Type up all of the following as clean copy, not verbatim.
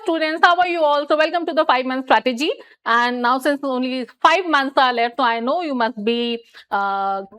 students, how are you all? So welcome to the 5-month strategy. And now since only 5 months are left, so I know you must be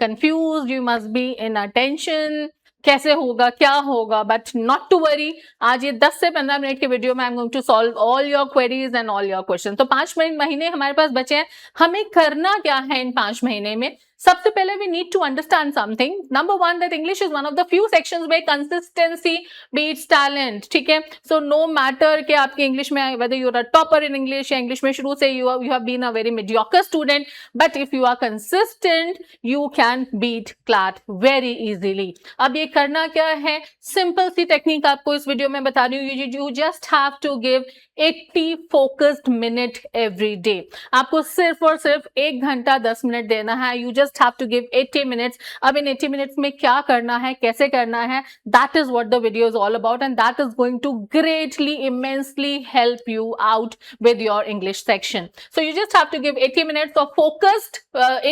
confused, you must be in attention. कैसे होगा, क्या होगा, but not to worry. आज ये 10 से 15 minute के video में I am going to solve all your queries and all your question. तो 5 महीने हमारे पास बचे हैं. हमें करना क्या है इन 5 महीने में? सबसे पहले we need to understand something. Number 1, that English is one of the few sections where consistency beats talent. ठीक है, सो नो मैटर कि आपकी इंग्लिश में whether you are a topper in English या इंग्लिश में शुरू से you have been a very mediocre student, but if you are consistent you can beat CLAT very easily. अब ये करना क्या है? सिंपल सी टेक्निक आपको इस वीडियो में बता रही हूँ. You just have to give 80 focused minute every day. आपको सिर्फ और सिर्फ 1 घंटा 10 मिनट देना है. You just have to give 80 minutes. अब इन 80 मिनट्स में क्या करना है, कैसे करना है, that is what the video is all about, and that is going to greatly immensely help you out with your English section. So you just have to give 80 minutes of focused,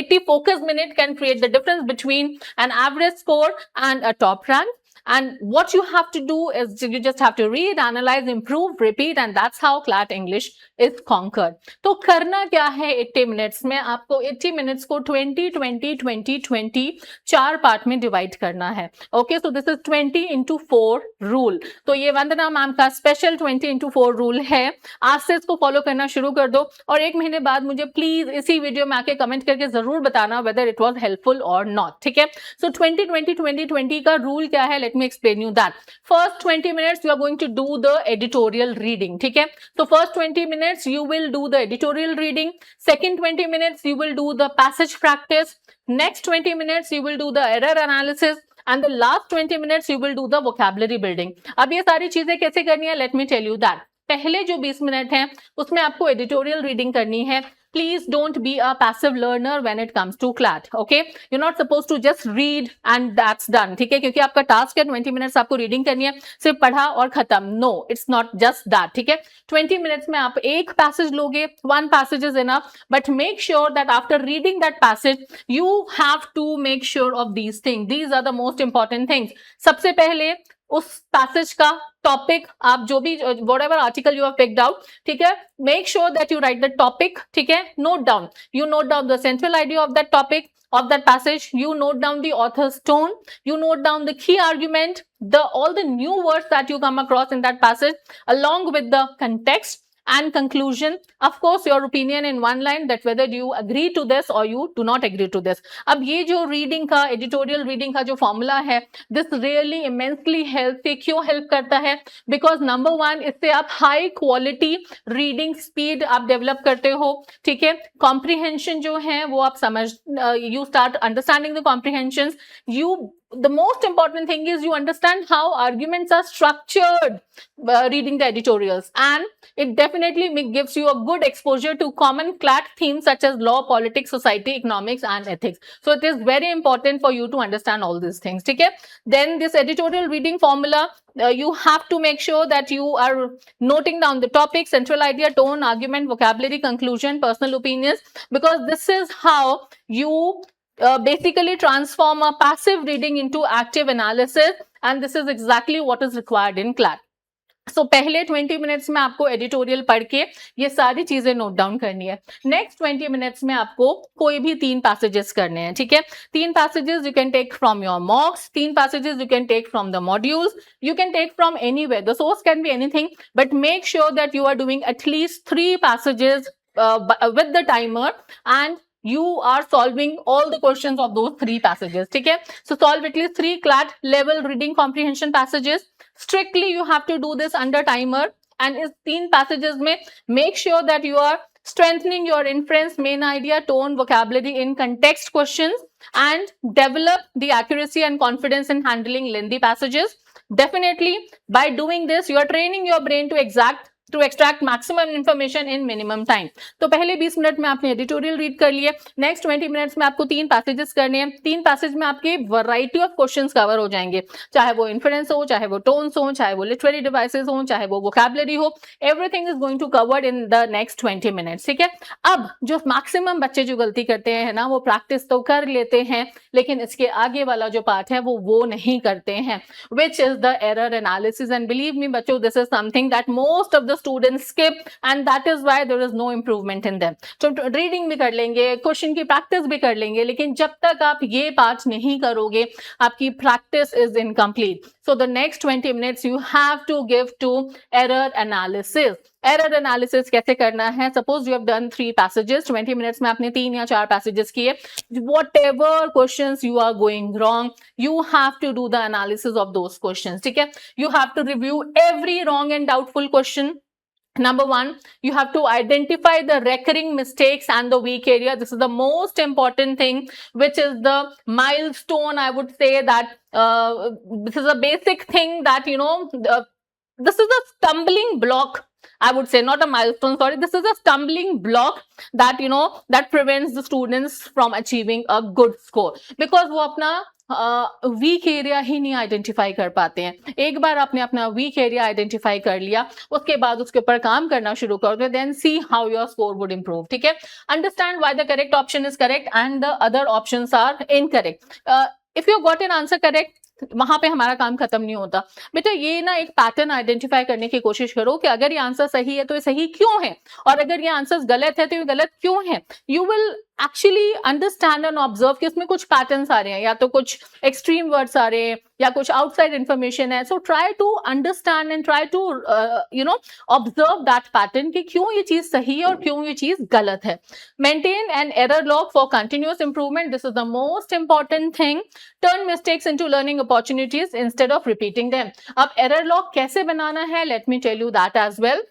80 focused minutes can create the difference between an average score and a top rank. And what you have to do is you just have to read, analyze, improve, repeat, and that's how CLAT English is conquered. तो करना क्या है 80 minutes में? आपको 80 minutes को 20-20-20-20 4 part में divide करना है. Okay, so this is 20 into 4 rule. तो ये वंदना मैम का स्पेशल 20 into 4 रूल है. आज से इसको फॉलो करना शुरू कर दो और 1 महीने बाद मुझे प्लीज इसी वीडियो में आके कमेंट करके जरूर बताना वेदर इट वॉज हेल्पफुल और नॉट. ठीक है, सो 20-20-20-20 का रूल क्या है? Let me explain you that. First 20 minutes you are going to do the editorial reading. ठीक है, so first 20 minutes you will do the editorial reading. Second 20 minutes you will do the passage practice. Next 20 minutes you will do the error analysis. And the last 20 minutes you will do the vocabulary building. अब ये सारी चीजें कैसे करनी है? Let me tell you that. पहले जो 20 minute हैं उसमें आपको एडिटोरियल रीडिंग करनी है. Please don't be a passive learner when it comes to CLAT. Okay, you're not supposed to just read and that's done. ठीक है, क्योंकि आपका टास्क है 20 मिनट्स आपको रीडिंग करनी है, सिर्फ पढ़ा और खत्म. No, it's not just that. ठीक है, 20 मिनट्स में आप एक पैसेज लोगे, 1 passage is enough, but make sure that after reading that passage you have to make sure of these things. These are the most important things. सबसे पहले उस passage का टॉपिक, आप जो भी whatever article you have picked out, ठीक है, make sure that you write the topic. ठीक है, note down, you note down the central idea of that topic, of that passage, you note down the author's tone, you note down the key argument, all the new words that you come across in that passage, along with the context and conclusion. Of course, your opinion in one line that whether you agree to this or you do not agree to this. अब ये जो reading का, editorial reading का जो formula है, this really immensely help. क्यों help करता है? बिकॉज नंबर 1, इससे आप हाई क्वालिटी रीडिंग स्पीड आप डेवलप करते हो. ठीक है, कॉम्प्रिहेंशन जो है वो आप समझ, you start understanding the comprehensions. The most important thing is you understand how arguments are structured reading the editorials, and it definitely gives you a good exposure to common CLAT themes such as law, politics, society, economics and ethics. So it is very important for you to understand all these things. Okay, then this editorial reading formula, you have to make sure that you are noting down the topic, central idea, tone, argument, vocabulary, conclusion, personal opinions, because this is how you basically transform a passive reading into active analysis, and this is exactly what is required in CLAT. So पहले 20 minutes में आपको editorial पढ़ के ये सारी चीजें note down करनी है. नेक्स्ट 20 मिनट्स में आपको कोई भी 3 पैसेजेस करने हैं. ठीक है, 3 passages you can take from your mocks, 3 passages you can take from the modules, you can take from anywhere, the source can be anything, but make sure that you are doing at least 3 passages with the timer, and you are solving all the questions of those 3 passages. ठीक है, so solve at least 3 CLAT level reading comprehension passages. Strictly you have to do this under timer, and इस 3 passages में make sure that you are strengthening your inference, main idea, tone, vocabulary in context questions, and develop the accuracy and confidence in handling lengthy passages. Definitely by doing this you are training your brain to extract maximum information in minimum time. तो पहले 20 minute में आपने editorial read कर लिए. Next 20 minutes में आपको 3 passages करने हैं. 3 पैसेज में आपके वैरायटी ऑफ क्वेश्चंस कवर हो जाएंगे, चाहे वो इन्फरेंस हो, चाहे वो टोन्स हो, चाहे वो लिटरेरी डिवाइसेस हो, चाहे वो वोकैबुलरी हो. Everything is going to covered in the next 20 minutes. ठीक है, अब जो मैक्सिमम बच्चे जो गलती करते हैं ना, वो प्रैक्टिस तो कर लेते हैं लेकिन इसके आगे वाला जो पार्ट है वो नहीं करते हैं, which is the error analysis. And believe me बच्चों, this is something that most of the students skip, and that is why there is no improvement in them. तो रीडिंग भी कर लेंगे, क्वेश्चन की प्रैक्टिस भी कर लेंगे, लेकिन जब तक आप ये पार्ट नहीं करोगे आपकी practice is incomplete. So the next 20 minutes you have to give to error analysis. Error analysis कैसे करना है? Suppose you have done 3 passages, 20 minutes में आपने 3 या 4 पैसेजेस किए. Whatever questions you are going wrong, you have to do the analysis of those questions. ठीक है, you have to review every wrong and doubtful question. Number 1, you have to identify the recurring mistakes and the weak area. This is the most important thing, which is the milestone. I would say that this is a basic thing that, you know, this is a stumbling block. I would say, not a milestone, sorry. This is a stumbling block that, you know, that prevents the students from achieving a good score. Because वो अपना week area ही नहीं identify कर पाते हैं. एक बार आपने अपना week area identify कर लिया, उसके बाद उसके ऊपर काम करना शुरू कर दो, then see how your score would improve. ठीक है, understand why the correct option is correct and the other options are incorrect. If you got an answer correct, वहां पे हमारा काम खत्म नहीं होता. बेटा ये ना एक पैटर्न आइडेंटिफाई करने की कोशिश करो कि अगर ये आंसर सही है तो ये सही क्यों है, और अगर ये आंसर गलत है तो ये गलत क्यों है. You will actually understand and observe कि इसमें कुछ पैटर्न्स आ रहे हैं, या तो कुछ एक्सट्रीम वर्ड्स आ रहे हैं, या कुछ आउटसाइड इंफॉर्मेशन है. So try to understand and try to you know observe that pattern कि क्यों ये चीज सही है और क्यों ये चीज गलत है. Maintain an error log for continuous improvement. This is the most important thing. Turn mistakes into learning opportunities instead of repeating them. अब एरर लॉग कैसे बनाना है, let me tell you that as well.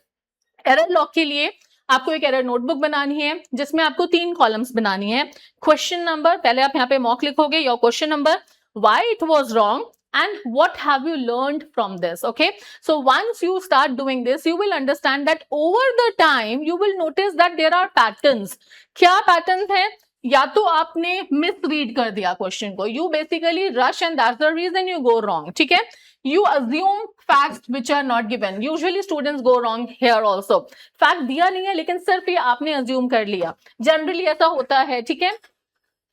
Error log के लिए आपको एक error notebook बनानी है जिसमें आपको 3 कॉलम्स बनानी है. क्वेश्चन नंबर, पहले आप यहाँ पे मॉक लिखोगे, your question number, why it was wrong, and what have you learned from this. Okay, so once you start doing this, you will understand that over the time you will notice that there are patterns. क्या pattern है? या तो आपने misread कर दिया question को, you basically rush and that's the reason you go wrong. ठीक है, you assume facts which are not given. Usually students go wrong here also. Fact दिया नहीं है लेकिन सिर्फ ये आपने assume कर लिया. जनरली ऐसा होता है. ठीक है,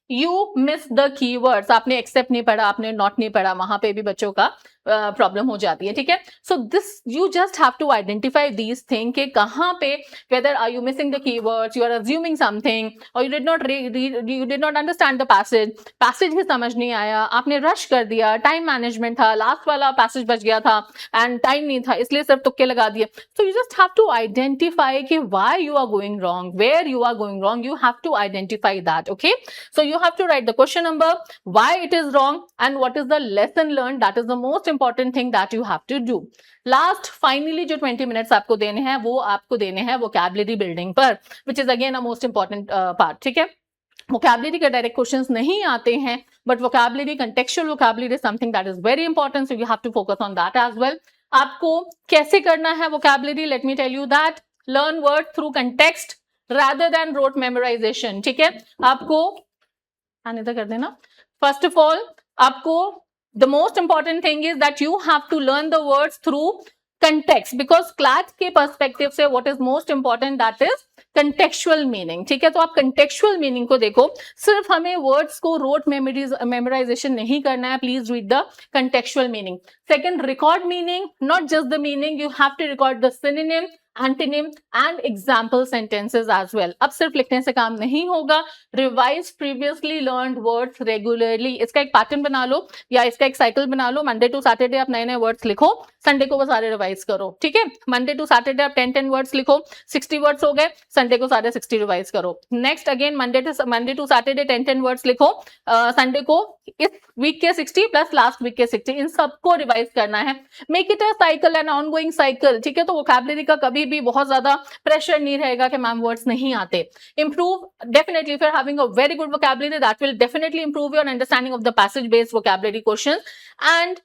यू मिस द कीवर्ड्स, आपने एक्सेप्ट नहीं पढ़ा, आपने नॉट नहीं पढ़ा, वहां पे भी बच्चों का प्रॉब्लम हो जाती है. ठीक है, so this you just have to identify these thing कि कहाँ पे whether are you missing the keywords, you are assuming something, और you did not understand the passage ही समझ नहीं आया, आपने रश कर दिया, टाइम मैनेजमेंट था, लास्ट वाला पैसेज बच गया था एंड टाइम नहीं था इसलिए सिर्फ तुक्के लगा दिए. So you just have to identify कि why you are going wrong, where you are going wrong, you have to identify that. Okay, so you have to write the question number, why it is wrong, and what is the lesson learned. That is the most important thing that you have to do. Last, finally, जो 20 minutes आपको देने हैं वो आपको देने हैं vocabulary building पर, which is again a most important part. ठीक है, vocabulary के direct questions नहीं आते हैं, but vocabulary, contextual vocabulary is something that is very important, so you have to focus on that as well. आपको कैसे करना है vocabulary? Let me tell you that. Learn word through context rather than rote memorization. ठीक है, आपको इधर कर देना. फर्स्ट ऑफ ऑल आपको the most important thing is that you have to learn the words through context, because class के perspective से what is most important, that is contextual meaning. ठीक है, तो आप कंटेक्चुअल मीनिंग को देखो, सिर्फ हमें वर्ड्स को रोट मेमोराइजेशन नहीं करना है. Please read the contextual meaning. Second, record meaning, not just the meaning, you have to record the synonym, antonym and example sentences as well. अब सिर्फ लिखने से काम नहीं होगा. Revise previously learned words regularly. इसका एक पैटर्न बना लो या इसका एक साइकिल बना लो. मंडे टू सैटरडे आप नए नए वर्ड्स लिखो, संडे को वो सारे रिवाइज करो. ठीक है, मंडे टू सैटरडे आप 10 वर्ड्स लिखो, 60 वर्ड्स हो गए, संडे को सारे 60 रिवाइज करो. Next again Monday to Saturday 10 words लिखो, संडे को इस वीक के 60 प्लस लास्ट वीक के 60, इन सबको रिवाइज करना है. Make it a cycle and ongoing cycle. ठीक है, तो वोकैबुलरी का कभी भी बहुत ज्यादा प्रेशर नहीं रहेगा कि मैम वर्ड्स नहीं आते. Improve definitely, if you are having a very good vocabulary, that will definitely improve your understanding of the passage based vocabulary questions, and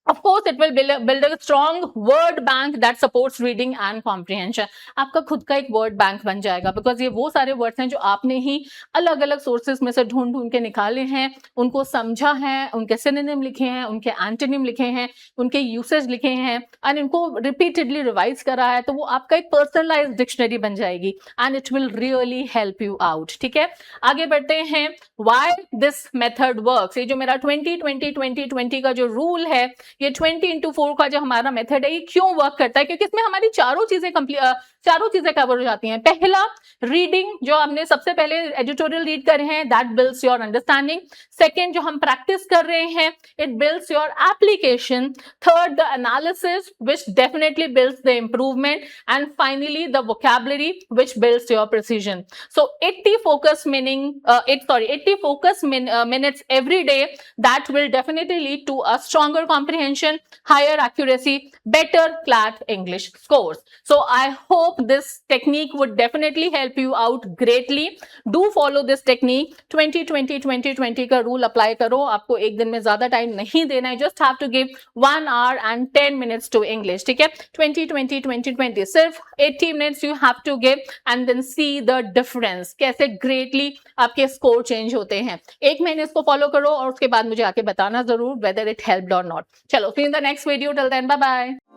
of course it will build a strong word bank that supports reading and comprehension. आपका खुद का एक word bank बन जाएगा, because ये वो सारे words हैं जो आपने ही अलग अलग sources में से ढूंढ ढूंढ के निकाले हैं, उनको समझा है, उनके synonym लिखे हैं, उनके antonym लिखे हैं, उनके usage लिखे हैं, and इनको repeatedly revise करा है, तो वो आपका एक personalized dictionary बन जाएगी, and it will really help you out. ठीक है, आगे बढ़ते हैं. Why this method works, ये जो मेरा 20-20-20-20 का जो rule है, ये 20x4 का जो हमारा मेथड है ये क्यों वर्क करता है, क्योंकि इसमें हमारी चारों चीजें कवर हो जाती हैं। पहला, रीडिंग, जो हमने सबसे पहले एडिटोरियल रीड करे हैं, that builds your understanding. Second, जो हम प्रैक्टिस कर रहे हैं, it builds your application. Third, the analysis which definitely builds the improvement, and finally the vocabulary which builds your precision. So 80 focus minutes every day, that will definitely lead to a stronger comprehension, higher accuracy, better CLAT English scores. So I hope this technique would definitely help you out greatly. Do follow this technique. 20-20-20-20 का rule apply करो। आपको एक दिन में ज्यादा time नहीं देना है, just have to give 1 hour and 10 minutes to English, ठीक है। 20-20-20-20 सिर्फ 80 minutes you have to give, and then see the difference, कैसे ग्रेटली आपके स्कोर चेंज होते हैं। एक महीने इसको फॉलो करो और उसके बाद मुझे आके बताना जरूर whether it helped or not. चलो, see you in the next video. Till then, bye bye.